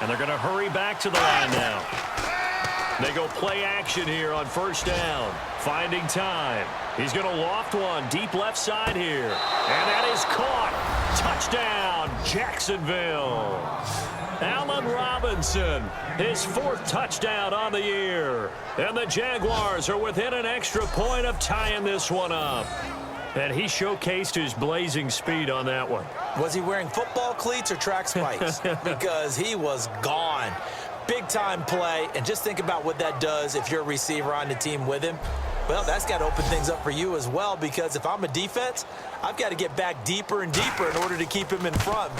And they're going to hurry back to the line now. They go play action here on first down. Finding time. He's going to loft one deep left side here. And that is caught. Touchdown, Jacksonville. Allen Robinson, his 4th touchdown on the year. And the Jaguars are within an extra point of tying this one up. And he showcased his blazing speed on that one. Was he wearing football cleats or track spikes? Because he was gone. Big-time play, and just think about what that does if you're a receiver on the team with him. Well, that's got to open things up for you as well, because if I'm a defense, I've got to get back deeper and deeper in order to keep him in front.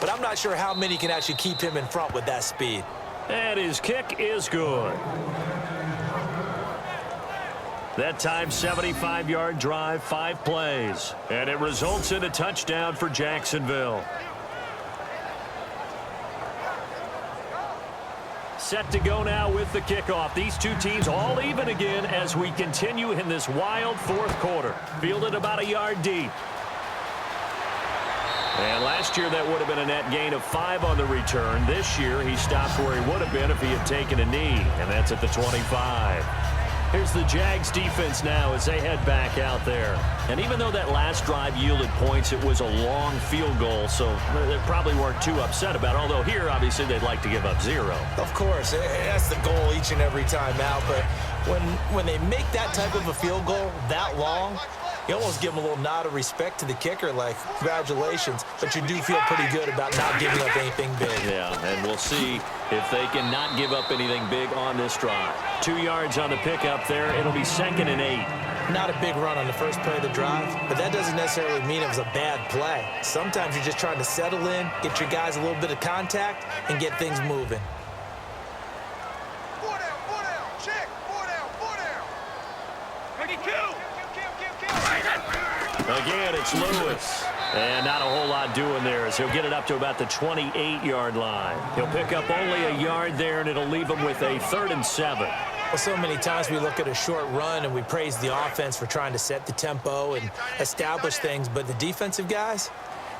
But I'm not sure how many can actually keep him in front with that speed. And his kick is good. That time, 75-yard drive, 5 plays. And it results in a touchdown for Jacksonville. Set to go now with the kickoff. These two teams all even again as we continue in this wild 4th quarter. Fielded about a yard deep. And last year that would have been a net gain of 5 on the return. This year he stopped where he would have been if he had taken a knee, and that's at the 25. Here's the Jags defense now as they head back out there. And even though that last drive yielded points, it was a long field goal, so they probably weren't too upset about it. Although here, obviously, they'd like to give up 0. Of course, that's the goal each and every time out. But when they make that type of a field goal that long, you almost give them a little nod of respect to the kicker, like, congratulations. But you do feel pretty good about not giving up anything big. Yeah, and we'll see if they can not give up anything big on this drive. 2 yards on the pickup there. It'll be 2nd and 8. Not a big run on the first play of the drive, but that doesn't necessarily mean it was a bad play. Sometimes you're just trying to settle in, get your guys a little bit of contact, and get things moving. Again, it's Lewis. And not a whole lot doing there as he'll get it up to about the 28-yard line. He'll pick up only a yard there, and it'll leave him with a 3rd and 7. Well, so many times we look at a short run and we praise the offense for trying to set the tempo and establish things, but the defensive guys,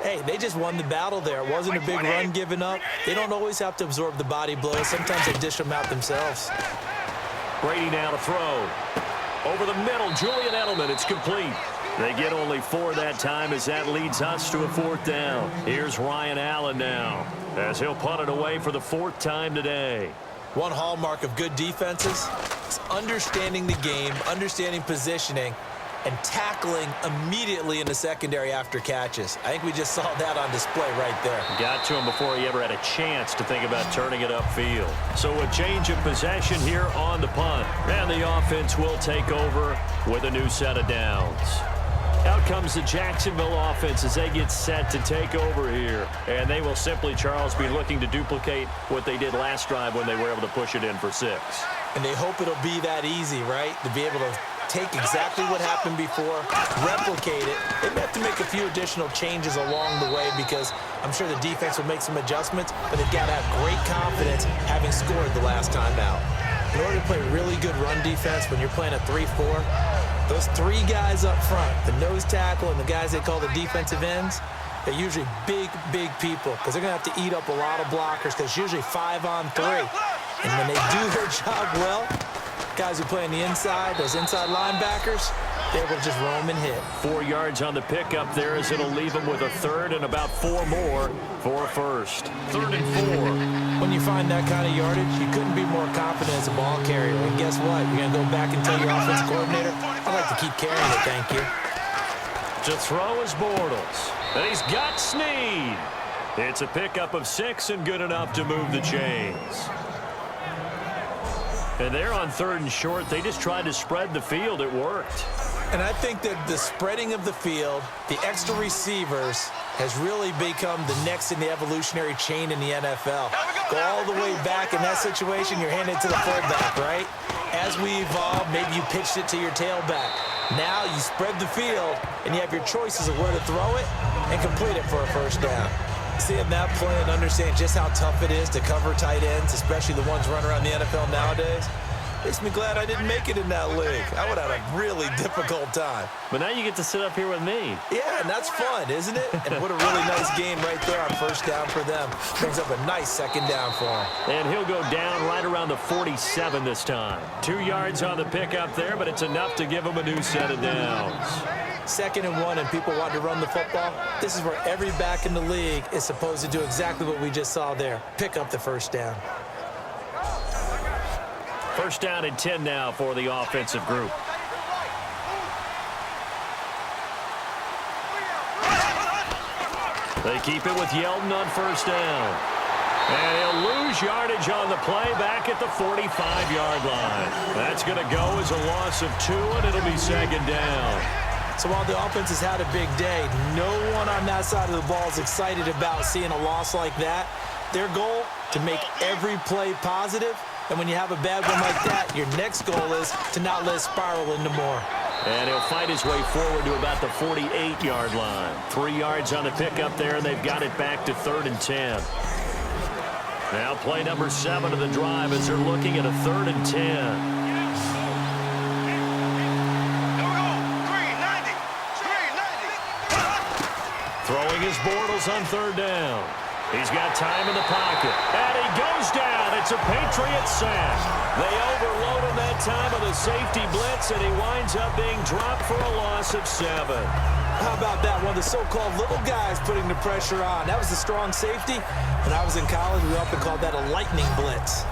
hey, they just won the battle there. It wasn't a big run given up. They don't always have to absorb the body blows. Sometimes they dish them out themselves. Brady now to throw. Over the middle, Julian Edelman. It's complete. They get only 4 that time as that leads us to a 4th down. Here's Ryan Allen now as he'll punt it away for the 4th time today. One hallmark of good defenses is understanding the game, understanding positioning, and tackling immediately in the secondary after catches. I think we just saw that on display right there. Got to him before he ever had a chance to think about turning it upfield. So a change of possession here on the punt. And the offense will take over with a new set of downs. Out comes the Jacksonville offense as they get set to take over here. And they will simply, Charles, be looking to duplicate what they did last drive when they were able to push it in for 6. And they hope it'll be that easy, right? To be able to take exactly what happened before, replicate it. They may have to make a few additional changes along the way because I'm sure the defense will make some adjustments, but they've got to have great confidence having scored the last time out. In order to play really good run defense when you're playing a 3-4, those 3 guys up front, the nose tackle and the guys they call the defensive ends, they're usually big, big people because they're going to have to eat up a lot of blockers because it's usually 5 on 3. And when they do their job well, guys who play on the inside, those inside linebackers, they will just roam and hit. 4 yards on the pickup there as it'll leave them with a 3rd and about 4 more for a 1st. 3rd and 4. When you find that kind of yardage, you couldn't be more confident as a ball carrier. And guess what? You're going to go back and tell your offensive coordinator, I'd like to keep carrying it, thank you. To throw is Bortles. And he's got Snead. It's a pickup of 6 and good enough to move the chains. And they're on 3rd and short. They just tried to spread the field. It worked. And I think that the spreading of the field, the extra receivers, has really become the next in the evolutionary chain in the NFL. Go all the way back in that situation, you're handed to the fullback, right? As we evolve, maybe you pitched it to your tailback. Now you spread the field, and you have your choices of where to throw it and complete it for a 1st down. Seeing that play and understand just how tough it is to cover tight ends, especially the ones running around the NFL nowadays, Makes me glad I didn't make it in that league. I would have had a really difficult time. But now you get to sit up here with me. Yeah, and that's fun, isn't it? And what a really nice game right there on first down for them. Brings up a nice second down for him. And he'll go down right around the 47 this time. 2 yards on the pickup there, but it's enough to give him a new set of downs. 2nd and 1, and people want to run the football. This is where every back in the league is supposed to do exactly what we just saw there. Pick up the first down. First down and 10 now for the offensive group. They keep it with Yeldon on first down. And he'll lose yardage on the play back at the 45-yard line. That's going to go as a loss of 2, and it'll be second down. So while the offense has had a big day, no one on that side of the ball is excited about seeing a loss like that. Their goal, to make every play positive. And when you have a bad one like that, your next goal is to not let it spiral into more. And he'll fight his way forward to about the 48-yard line. 3 yards on the pickup there, and they've got it back to 3rd and 10. Now play number 7 of the drive as they're looking at a 3rd and 10. Throwing his Bortles on 3rd down. He's got time in the pocket. And he goes down. It's a Patriots sack. They overload him that time with a safety blitz, and he winds up being dropped for a loss of 7. How about that? One of the so-called little guys putting the pressure on. That was the strong safety. When I was in college, we often called that a lightning blitz.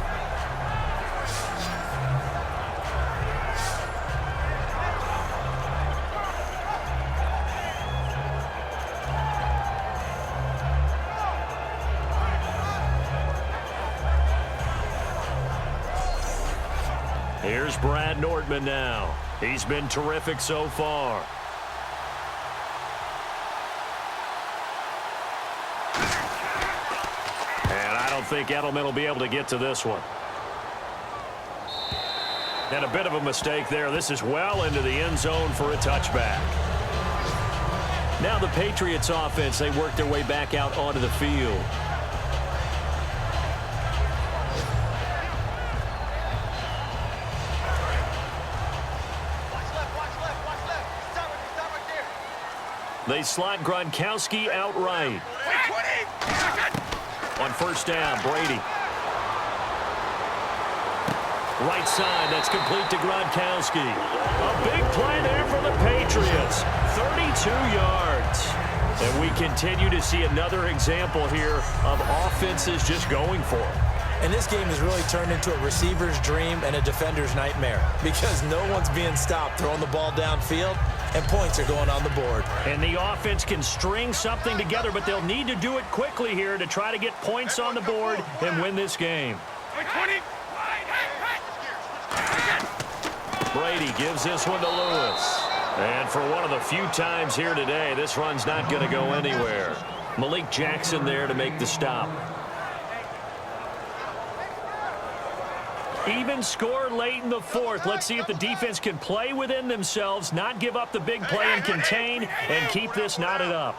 Here's Brad Nordman now. He's been terrific so far. And I don't think Edelman will be able to get to this one. And a bit of a mistake there. This is well into the end zone for a touchback. Now the Patriots offense, they work their way back out onto the field. They slot Gronkowski outright. On first down, Brady. Right side, that's complete to Gronkowski. A big play there for the Patriots. 32 yards. And we continue to see another example here of offenses just going for it. And this game has really turned into a receiver's dream and a defender's nightmare because no one's being stopped throwing the ball downfield, and points are going on the board. And the offense can string something together, but they'll need to do it quickly here to try to get points on the board and win this game. Brady gives this one to Lewis. And for one of the few times here today, this run's not going to go anywhere. Malik Jackson there to make the stop. Even score late in the 4th. Let's see if the defense can play within themselves, not give up the big play and contain, and keep this knotted up.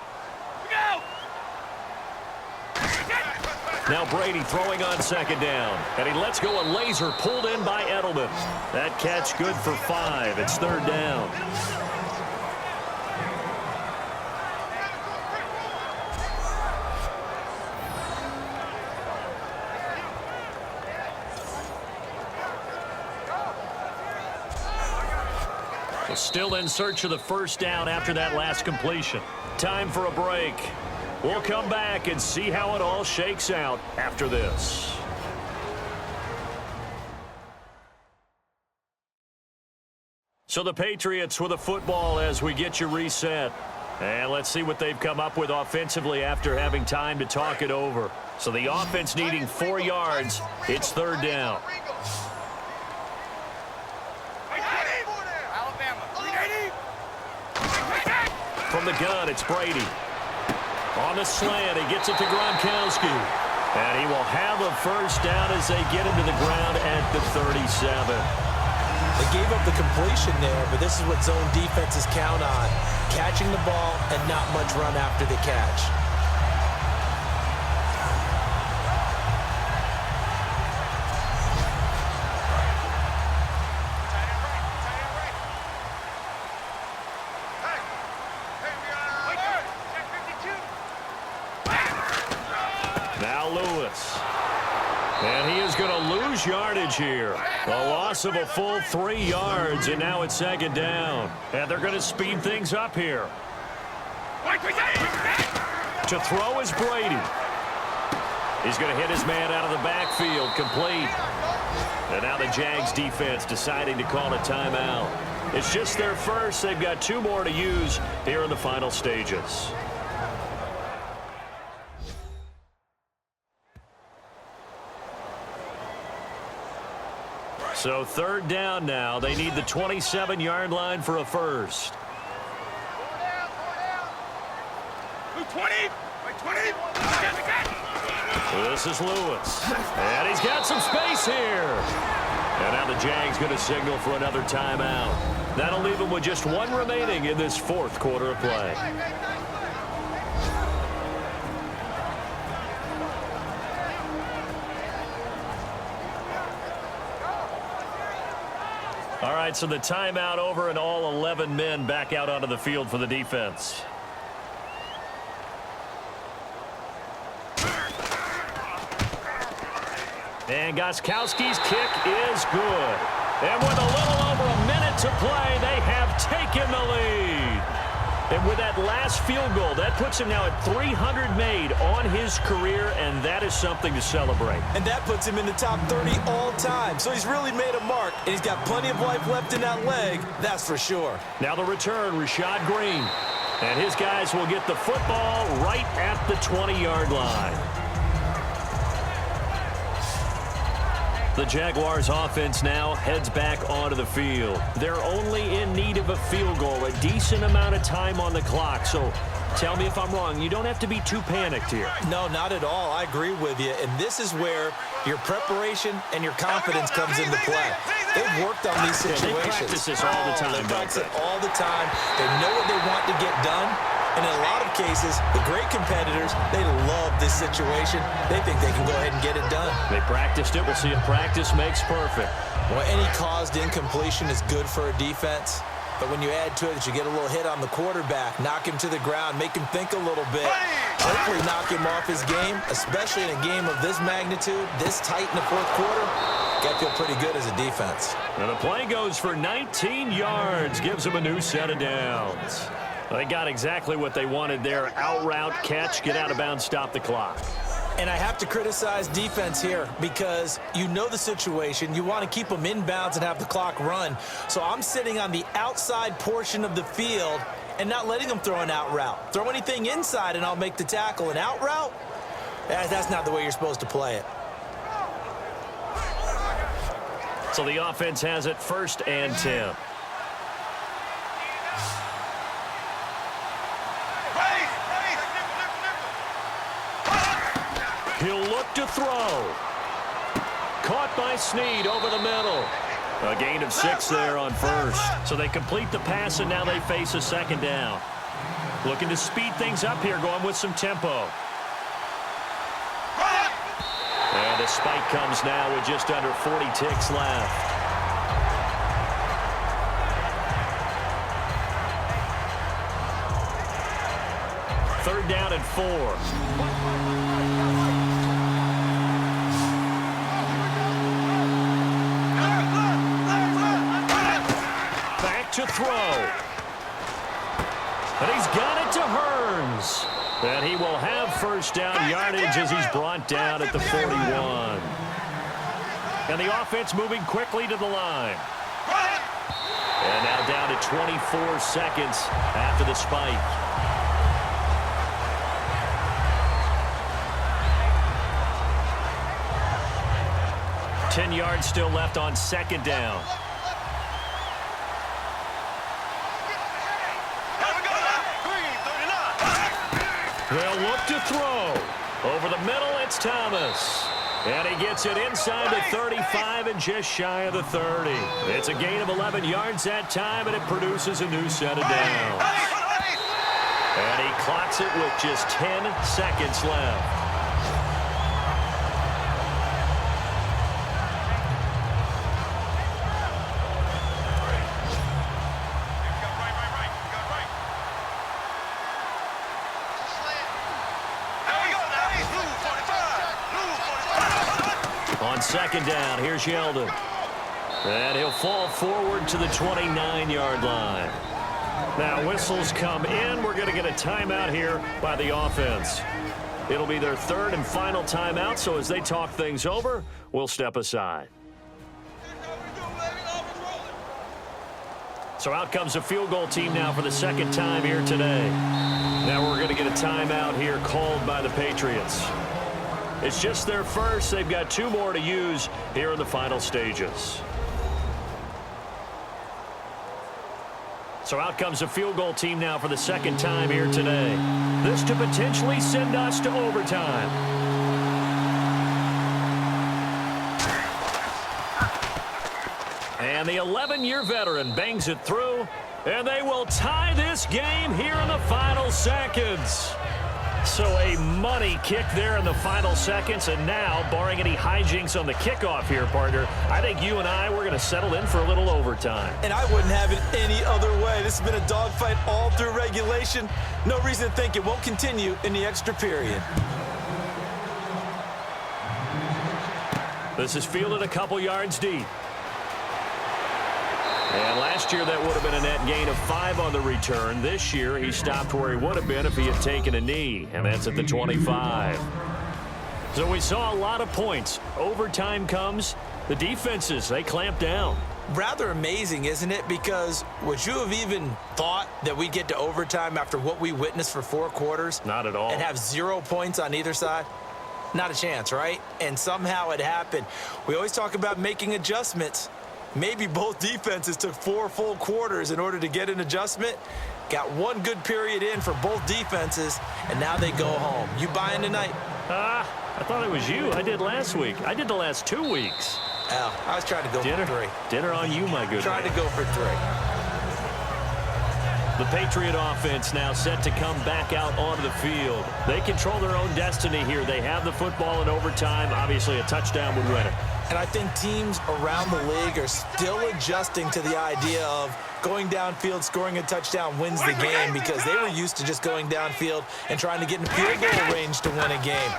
Now Brady throwing on second down, and he lets go a laser pulled in by Edelman. That catch good for 5. It's 3rd down. Still in search of the first down after that last completion. Time for a break. We'll come back and see how it all shakes out after this. So the Patriots with a football as we get you reset. And let's see what they've come up with offensively after having time to talk it over. So the offense needing 4 yards. It's 3rd down. From the gun, it's Brady. On the slant, he gets it to Gronkowski. And he will have a first down as they get into the ground at the 37. They gave up the completion there, but this is what zone defenses count on. Catching the ball and not much run after the catch. Now Lewis. And he is going to lose yardage here. A loss of a full 3 yards, and now it's second down. And they're going to speed things up here. To throw is Brady. He's going to hit his man out of the backfield, complete. And now the Jags defense deciding to call a timeout. It's just their first. They've got 2 more to use here in the final stages. So third down now. They need the 27-yard line for a first. 20. This is Lewis. And he's got some space here. And now the Jags going to signal for another timeout. That'll leave them with just 1 remaining in this 4th quarter of play. All right, so the timeout over and all 11 men back out onto the field for the defense. And Gostkowski's kick is good. And with a little over a minute to play, they have taken the lead. And with that last field goal, that puts him now at 300 made on his career, and that is something to celebrate. And that puts him in the top 30 all time. So he's really made a mark, and he's got plenty of life left in that leg, that's for sure. Now the return, Rashad Green. And his guys will get the football right at the 20-yard line. The Jaguars offense now heads back onto the field. They're only in need of a field goal, a decent amount of time on the clock. So tell me if I'm wrong. You don't have to be too panicked here. No, not at all. I agree with you. And this is where your preparation and your confidence comes into play. They've worked on these situations. They practice this all the time. They practice it all the time. They know what they want to get done. And in a lot of cases, the great competitors, they love this situation. They think they can go ahead and get it done. They practiced it. We'll see if practice makes perfect. Well, any caused incompletion is good for a defense. But when you add to it that you get a little hit on the quarterback, knock him to the ground, make him think a little bit, hopefully knock him off his game, especially in a game of this magnitude, this tight in the 4th quarter, got to feel pretty good as a defense. And the play goes for 19 yards, gives them a new set of downs. They got exactly what they wanted there. Out route, catch, get out of bounds, stop the clock. And I have to criticize defense here because you know the situation. You want to keep them inbounds and have the clock run. So I'm sitting on the outside portion of the field and not letting them throw an out route. Throw anything inside and I'll make the tackle. An out route? That's not the way you're supposed to play it. So the offense has it 1st and 10. He'll look to throw. Caught by Snead over the middle. A gain of 6 there on 1st. So they complete the pass, and now they face a 2nd down. Looking to speed things up here, going with some tempo. And the spike comes now with just under 40 ticks left. Third down and 4. To throw. And he's got it to Hearns. And he will have 1st down yardage as he's brought down at the 41. And the offense moving quickly to the line. And now down to 24 seconds after the spike. Ten yards still left on 2nd down. They'll look to throw. Over the middle, it's Thomas. And he gets it inside the 35 and just shy of the 30. It's a gain of 11 yards that time, and it produces a new set of downs. And he clocks it with just 10 seconds left. On second down, here's Yeldon. And he'll fall forward to the 29-yard line. Now, whistles come in. We're going to get a timeout here by the offense. It'll be their third and final timeout, so as they talk things over, we'll step aside. So out comes a field goal team now for the second time here today. Now we're going to get a timeout here called by the Patriots. It's just their first. They've got 2 more to use here in the final stages. So out comes a field goal team now for the second time here today. This to potentially send us to overtime. And the 11-year veteran bangs it through, and they will tie this game here in the final seconds. So a money kick there in the final seconds, and now, barring any hijinks on the kickoff here, partner, I think you and I, we're going to settle in for a little overtime. And I wouldn't have it any other way. This has been a dogfight all through regulation. No reason to think it won't continue in the extra period. This is fielded a couple yards deep. And last year, that would have been a net gain of 5 on the return. This year, he stopped where he would have been if he had taken a knee, and that's at the 25. So we saw a lot of points. Overtime comes. The defenses, they clamp down. Rather amazing, isn't it? Because would you have even thought that we'd get to overtime after what we witnessed for 4 quarters? Not at all. And have 0 points on either side? Not a chance, right? And somehow it happened. We always talk about making adjustments. Maybe both defenses took 4 full quarters in order to get an adjustment. Got 1 good period in for both defenses, and now they go home. You buying tonight? I thought it was you. I did last week. I did the last 2 weeks. Oh, I was trying to go for 3. Dinner on you, my good Trying man. to go for 3. The Patriot offense now set to come back out onto the field. They control their own destiny here. They have the football in overtime. Obviously, a touchdown would win it. And I think teams around the league are still adjusting to the idea of going downfield, scoring a touchdown wins the game, because they were used to just going downfield and trying to get in field goal range to win a game.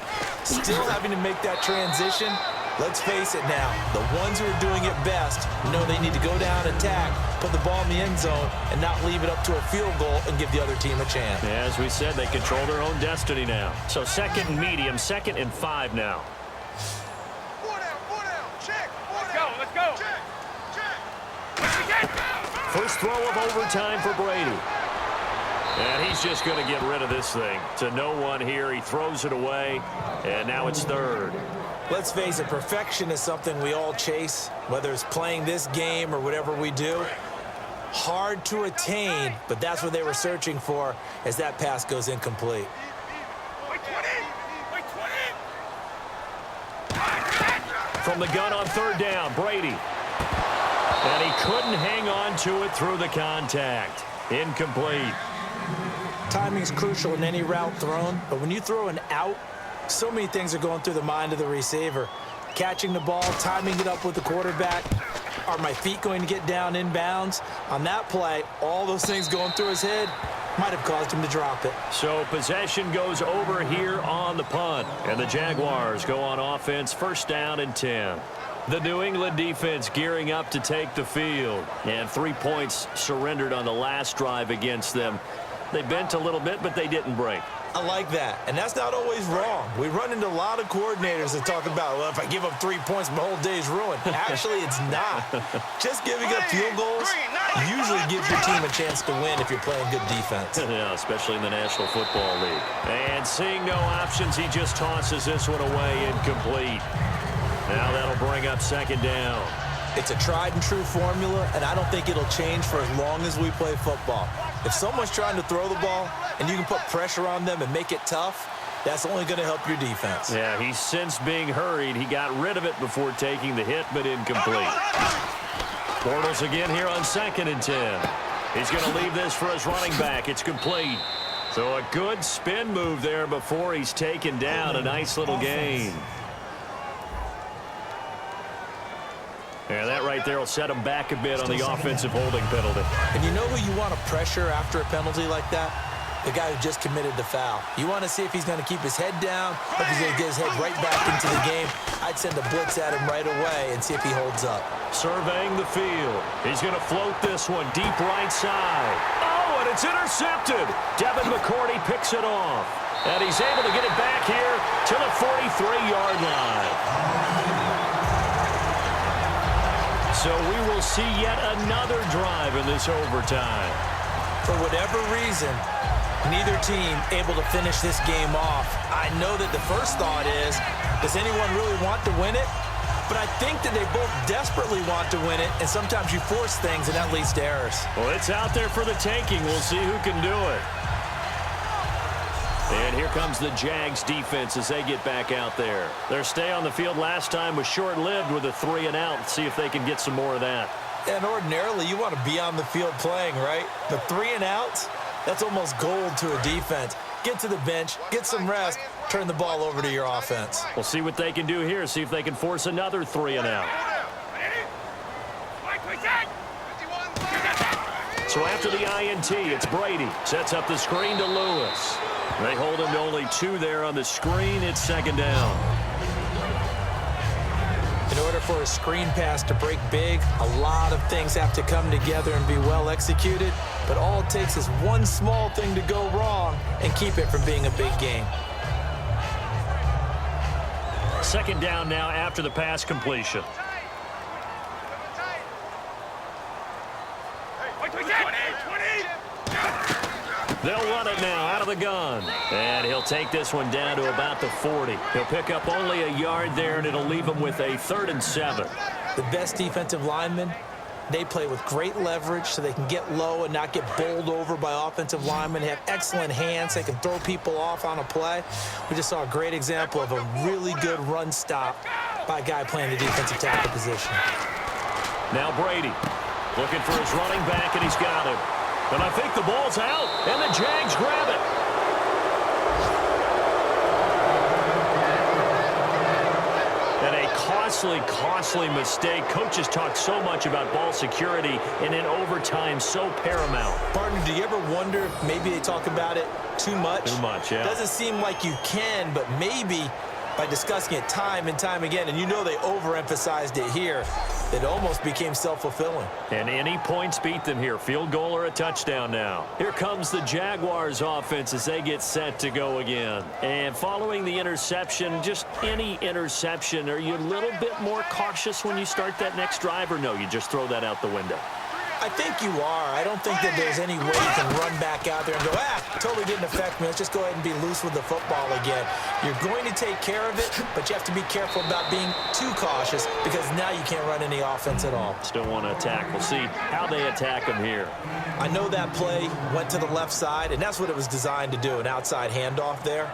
Still having to make that transition. Let's face it now, the ones who are doing it best know they need to go down, attack, put the ball in the end zone, and not leave it up to a field goal and give the other team a chance. Yeah, as we said, they control their own destiny now. So second and medium, 2nd and 5 now. Let's go. First throw of overtime for Brady. And he's just going to get rid of this thing. To no one here. He throws it away, and now it's 3rd. Let's face it, perfection is something we all chase, whether it's playing this game or whatever we do. Hard to attain, but that's what they were searching for as that pass goes incomplete. From the gun on 3rd down, Brady. And he couldn't hang on to it through the contact. Incomplete. Timing is crucial in any route thrown, but when you throw an out, so many things are going through the mind of the receiver. Catching the ball, timing it up with the quarterback. Are my feet going to get down inbounds? On that play, all those things going through his head might have caused him to drop it. So possession goes over here on the punt. And the Jaguars go on offense, 1st down and 10. The New England defense gearing up to take the field. And 3 points surrendered on the last drive against them. They bent a little bit, but they didn't break. I like that, and that's not always wrong. We run into a lot of coordinators that talk about, well, if I give up 3 points, my whole day's ruined. Actually, it's not. Just giving up field goals usually gives your team a chance to win if you're playing good defense. Yeah, especially in the National Football League. And seeing no options, he just tosses this one away, incomplete. Now that'll bring up 2nd down. It's a tried and true formula, and I don't think it'll change for as long as we play football. If someone's trying to throw the ball and you can put pressure on them and make it tough, that's only going to help your defense. Yeah, he's since being hurried. He got rid of it before taking the hit, but incomplete. Bortles again here on 2nd and 10. He's going to leave this for his running back. It's complete. So a good spin move there before he's taken down. A nice little gain. Yeah, that right there will set him back a bit on the offensive holding penalty. And you know who you want to pressure after a penalty like that? the guy who just committed the foul. You want to see if he's going to keep his head down or if he's going to get his head right back into the game. I'd send a blitz at him right away and see if he holds up. Surveying the field. He's going to float this one deep right side. Oh, and it's intercepted. Devin McCourty picks it off. And he's able to get it back here to the 43-yard line. So we will see yet another drive in this overtime. For whatever reason, neither team able to finish this game off. I know that the first thought is, does anyone really want to win it? But I think that they both desperately want to win it, and sometimes you force things, and that leads to errors. Well, it's out there for the taking. We'll see who can do it. And here comes the Jags defense as they get back out there. Their stay on the field last time was short-lived with a 3-and-out. Let's see if they can get some more of that. And ordinarily, you want to be on the field playing, right? The 3-and-outs, that's almost gold to a defense. Get to the bench, get some rest, turn the ball over to your offense. We'll see what they can do here, see if they can force another 3-and-out. So after the INT, it's Brady. Sets up the screen to Lewis. They hold him to only 2 there on the screen. It's 2nd down. In order for a screen pass to break big, a lot of things have to come together and be well executed. But all it takes is one small thing to go wrong and keep it from being a big game. 2nd down now after the pass completion. They'll run it now out of the gun. And he'll take this one down to about the 40. He'll pick up only a yard there, and it'll leave him with a 3rd and 7. The best defensive linemen, they play with great leverage so they can get low and not get bowled over by offensive linemen. They have excellent hands. They can throw people off on a play. We just saw a great example of a really good run stop by a guy playing the defensive tackle position. Now Brady looking for his running back, and he's got him. And I think the ball's out, and the Jags grab it. And a costly mistake. Coaches talk so much about ball security, and in overtime, so paramount. Partner, do you ever wonder if maybe they talk about it too much? Too much, yeah. Doesn't seem like you can, but maybe by discussing it time and time again, and you know they overemphasized it here, it almost became self-fulfilling. And any points beat them here. Field goal or a touchdown now. Here comes the Jaguars offense as they get set to go again. And following the interception, just any interception, are you a little bit more cautious when you start that next drive, or no, you just throw that out the window? I think you are. I don't think that there's any way you can run back out there and go, totally didn't affect me. Let's just go ahead and be loose with the football again. You're going to take care of it, but you have to be careful about being too cautious because now you can't run any offense at all. Still want to attack. We'll see how they attack him here. I know that play went to the left side, and that's what it was designed to do, an outside handoff there.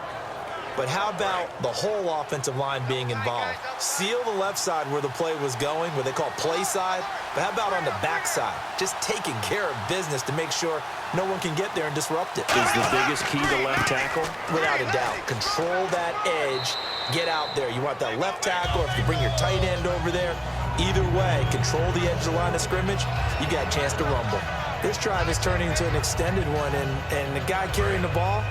But how about the whole offensive line being involved? Seal the left side where the play was going, what they call play side. But how about on the back side? Just taking care of business to make sure no one can get there and disrupt it. Is the biggest key to left tackle? Without a doubt. Control that edge. Get out there. You want that left tackle, if you bring your tight end over there. Either way, control the edge of the line of scrimmage. You got a chance to rumble. This drive is turning into an extended one, and the guy carrying the ball,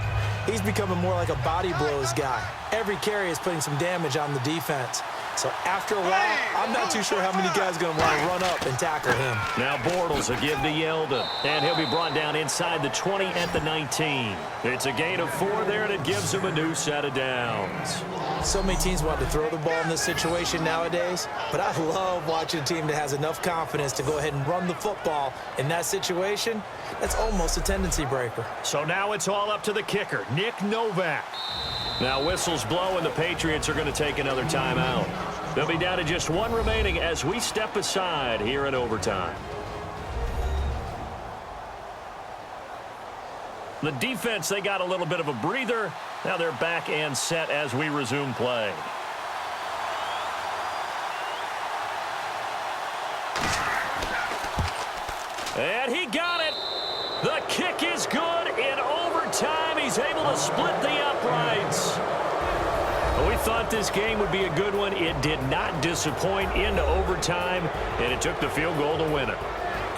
he's becoming more like a body blows guy. Every carry is putting some damage on the defense. So after a while, I'm not too sure how many guys are going to want to run up and tackle him. Now Bortles will give to Yeldon. And he'll be brought down inside the 20 at the 19. It's a gain of 4 there, and it gives him a new set of downs. So many teams want to throw the ball in this situation nowadays, but I love watching a team that has enough confidence to go ahead and run the football in that situation. That's almost a tendency breaker. So now it's all up to the kicker, Nick Novak. Now whistles blow, and the Patriots are going to take another timeout. They'll be down to just 1 remaining as we step aside here in overtime. The defense, they got a little bit of a breather. Now they're back and set as we resume play. And he got it. The kick is good. In overtime, he's able to split the uprights. We thought this game would be a good one. It did not disappoint into overtime, and it took the field goal to win it.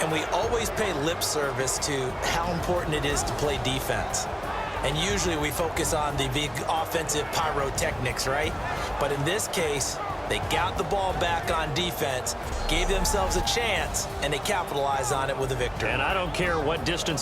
And we always pay lip service to how important it is to play defense. And usually we focus on the big offensive pyrotechnics, right? But in this case, they got the ball back on defense, gave themselves a chance, and they capitalized on it with a victory. And I don't care what distance